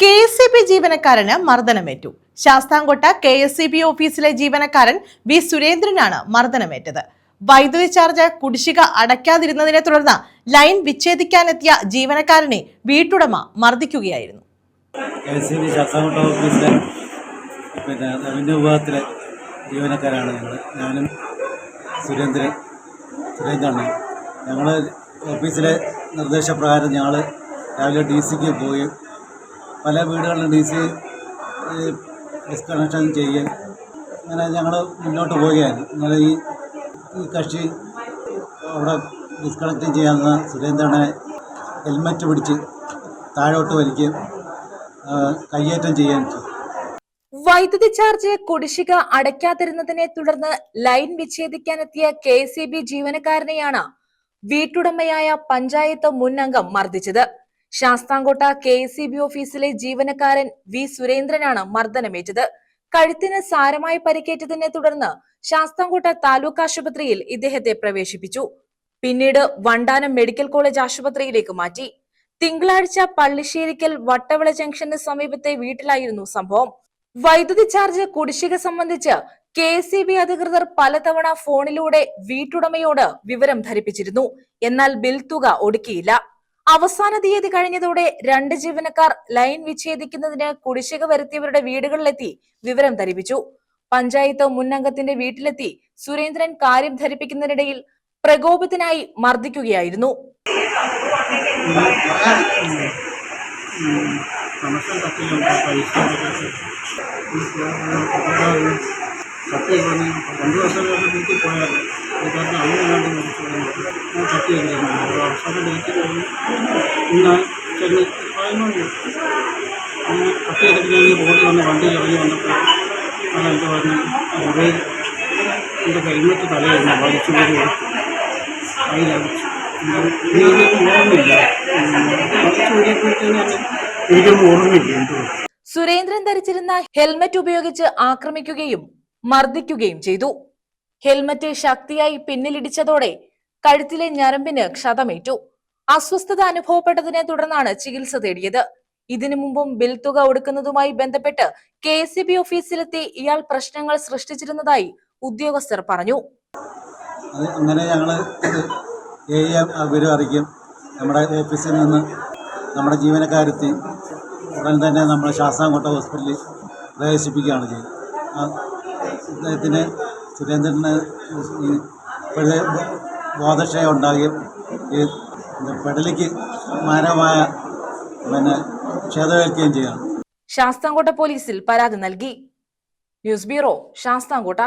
KSEB ജീവനക്കാരന് മർദ്ദനമേറ്റു. Sasthamkotta KSEB ഓഫീസിലെ ജീവനക്കാരൻ വി സുരേന്ദ്രനാണ് മർദ്ദനമേറ്റത്. വൈദ്യുതി ചാർജ് കുടിശ്ശിക അടയ്ക്കാതിരുന്നതിനെ തുടർന്ന് ലൈൻ വിച്ഛേദിക്കാനെത്തിയ ജീവനക്കാരനെ വീട്ടുടമ മർദ്ദിക്കുകയായിരുന്നു. KSEB ശാസ്താംകോട്ട ഓഫീസിലെ റവന്യൂ വിഭാഗത്തിലെ ജീവനക്കാരാണ് ഞാനും സുരേന്ദ്രനാണ്. ഞങ്ങൾ ഓഫീസിലെ നിർദ്ദേശപ്രകാരം ഞങ്ങൾ രാവിലെ DC പോയി പല വീടുകളിലും DC ഡിസ്കണക്ഷൻ ചെയ്യുകയും അങ്ങനെ ഞങ്ങൾ മുന്നോട്ട് പോവുകയായിരുന്നു. അങ്ങനെ ഈ കക്ഷി അവിടെ ഡിസ്കണക്ട് ചെയ്യാവുന്ന സുരേന്ദ്രനെ ഹെൽമറ്റ് പിടിച്ച് താഴോട്ട് വലിക്കുകയും കയ്യേറ്റം ചെയ്യുകയും ചെയ്തു. വൈദ്യുതി ചാർജ് കുടിശ്ശിക അടയ്ക്കാതിരുന്നതിനെ തുടർന്ന് ലൈൻ വിച്ഛേദിക്കാനെത്തിയ KSEB ജീവനക്കാരനെയാണ് വീട്ടുടമയായ പഞ്ചായത്ത് മുൻ അംഗം മർദ്ദിച്ചത്. ശാസ്താംകോട്ട KSEB ഓഫീസിലെ ജീവനക്കാരൻ വി സുരേന്ദ്രനാണ് മർദ്ദനമേറ്റത്. കഴുത്തിന് സാരമായി പരിക്കേറ്റതിനെ തുടർന്ന് ശാസ്താംകോട്ട താലൂക്ക് ആശുപത്രിയിൽ ഇദ്ദേഹത്തെ പ്രവേശിപ്പിച്ചു. പിന്നീട് വണ്ടാനം മെഡിക്കൽ കോളേജ് ആശുപത്രിയിലേക്ക് മാറ്റി. തിങ്കളാഴ്ച പള്ളിശ്ശേരിക്കൽ വട്ടവിള ജംഗ്ഷന് സമീപത്തെ വീട്ടിലായിരുന്നു സംഭവം. വൈദ്യുതി ചാർജ് കുടിശ്ശിക സംബന്ധിച്ച് KSEB അധികൃതർ പലതവണ ഫോണിലൂടെ വീട്ടുടമയോട് വിവരം ധരിപ്പിച്ചിരുന്നു. എന്നാൽ ബിൽ തുക ഒടുക്കിയില്ല. അവസാന തീയതി കഴിഞ്ഞതോടെ 2 ജീവനക്കാർ ലൈൻ വിച്ഛേദിക്കുന്നതിന് കുടിശ്ശിക വരുത്തിയവരുടെ വീടുകളിലെത്തി വിവരം ധരിപ്പിച്ചു. പഞ്ചായത്ത് മുന്നംഗത്തിന്റെ വീട്ടിലെത്തി സുരേന്ദ്രൻ കാര്യം ധരിപ്പിക്കുന്നതിനിടയിൽ പ്രകോപിതനായി മർദ്ദിക്കുകയായിരുന്നു. റോഡിൽ വന്ന് വണ്ടിയിൽ ഇറങ്ങി വന്നപ്പോൾ അതെന്ത് പറഞ്ഞു മൊബൈൽ എൻ്റെ ഹെൽമെറ്റ് തലയായിരുന്നു വലിച്ചു പോയി കൊടുത്തു. അതിലടിച്ചു. ഓർമ്മയില്ല, വലിച്ചു പോയപ്പോഴത്തേനും എനിക്കൊന്നും ഓർമ്മയില്ല. സുരേന്ദ്രൻ ധരിച്ചിരുന്ന ഹെൽമറ്റ് ഉപയോഗിച്ച് ആക്രമിക്കുകയും മർദ്ദിക്കുകയും ചെയ്തു. ഹെൽമറ്റ് ശക്തിയായി പിന്നിലിടിച്ചതോടെ കഴുത്തിലെ ഞരമ്പിന് ക്ഷതമേറ്റു. അസ്വസ്ഥത അനുഭവപ്പെട്ടതിനെ തുടർന്നാണ് ചികിത്സ തേടിയത്. ഇതിനു മുമ്പും ബിൽ തുക ഒടുക്കുന്നതുമായി ബന്ധപ്പെട്ട് KSEB ഓഫീസിലെത്തി ഇയാൾ പ്രശ്നങ്ങൾ സൃഷ്ടിച്ചിരുന്നതായി ഉദ്യോഗസ്ഥർ പറഞ്ഞു. അങ്ങനെ ഞങ്ങൾ വിവരം അറിയിക്കും. നമ്മുടെ ഓഫീസിൽ നിന്ന് നമ്മുടെ ജീവനക്കാരെത്തി ഉടൻ തന്നെ നമ്മൾ ശാസ്താംകോട്ട ഹോസ്പിറ്റലിൽ പ്രവേശിപ്പിക്കുകയാണ് ചെയ്തത്. അദ്ദേഹത്തിന് സുരേന്ദ്രന് ഇപ്പോഴത്തെ ബോധക്ഷയം ഉണ്ടാകുകയും ഈ പെടലിക്ക് മാരകമായ ക്ഷതമേൽക്കുകയും ചെയ്യണം. ശാസ്താംകോട്ട പോലീസിൽ പരാതി നൽകി. News bureau, Sasthamkotta.